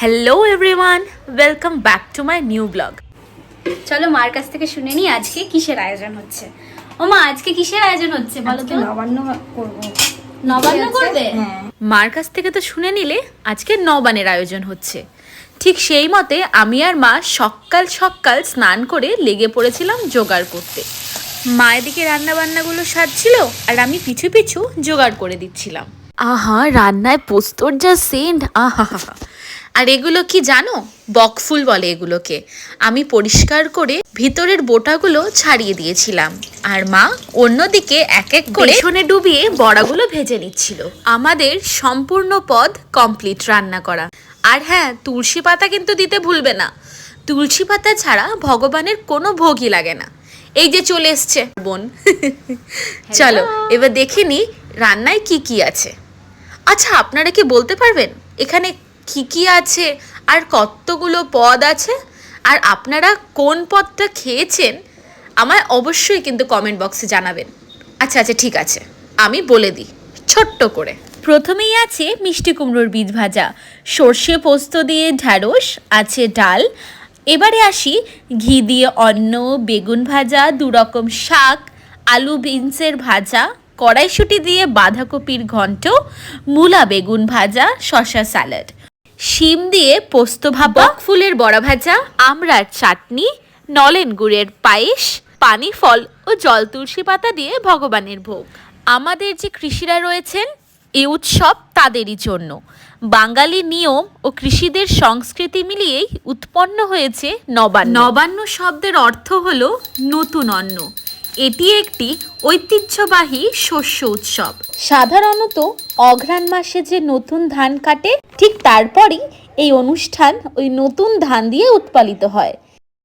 Hello everyone, welcome back to my new blog. চলো মার কাছ থেকে শুনে নি আজকে কিসের আয়োজন হচ্ছে। ও মা, আজকে কিসের আয়োজন হচ্ছে বলো তো? নবান্ন করবো। নবান্ন করবে? হ্যাঁ, মার কাছ থেকে তো শুনে নিলে আজকে নবানের আয়োজন হচ্ছে। ঠিক সেই মতে আমি আর মা সকাল সকাল স্নান করে লেগে পড়েছিলাম জোগাড় করতে। মা এদিকে রান্নাবান্নাগুলো সাজছিল আর আমি পিছু পিছু জোগাড় করে দিচ্ছিলাম। আহা, রান্নায় পোস্তর যা সেন্ট! আহা, আর এগুলো কি জানো? বকফুল বলে এগুলোকে। আমি পরিষ্কার করে ভিতরের বোটাগুলো ছাড়িয়ে দিয়েছিলাম আর মা অন্যদিকে এক এক করে বেসনে ডুবিয়ে বড়াগুলো ভেজে নিচ্ছিল। আমাদের সম্পূর্ণ পদ কমপ্লিট রান্না করা। আর হ্যাঁ, তুলসী পাতা কিন্তু দিতে ভুলবে না। তুলসী পাতা ছাড়া ভগবানের কোনো ভোগই লাগে না। এই যে চলে এসছে বোন। চলো এবার দেখে নি রান্নায় কি কি আছে। আচ্ছা, আপনারা কি বলতে পারবেন এখানে কি কি আছে আর কতগুলো পদ আছে? আর আপনারা কোন পদটা খেয়েছেন আমায় অবশ্যই কিন্তু কমেন্ট বক্সে জানাবেন। আচ্ছা, ঠিক আছে, আমি বলে দিই ছোট্ট করে। প্রথমেই আছে মিষ্টি কুমড়োর বীজ ভাজা, সর্ষে পোস্ত দিয়ে ঢ্যাঁড়স, আছে ডাল। এবারে আসি ঘি দিয়ে অন্ন, বেগুন ভাজা, 2 রকম শাক, আলু বিনসের ভাজা, কড়াইশুঁটি দিয়ে বাঁধাকপির ঘন্ট, মূলা বেগুন ভাজা, শসা স্যালাড, শিম দিয়ে পোস্ত ভাপা, ফুলের বড়া ভাজা, আমড়ার চাটনি, নলেন গুড়ের পায়েস, পানি ফল ও জল তুলসী পাতা দিয়ে ভগবানের ভোগ। আমাদের যে কৃষিরা রয়েছেন এই উৎসব তাদেরই জন্য। বাঙালি নিয়ম ও কৃষিদের সংস্কৃতি মিলিয়েই উৎপন্ন হয়েছে নবান্ন। নবান্ন শব্দের অর্থ হলো নতুন অন্ন। এটি একটি ঐতিহ্যবাহী শস্য উৎসব। সাধারণত অঘ্রাণ মাসে যে নতুন ধান কাটে ঠিক তারপরই এই অনুষ্ঠান ওই নতুন ধান দিয়ে উৎপালিত হয়।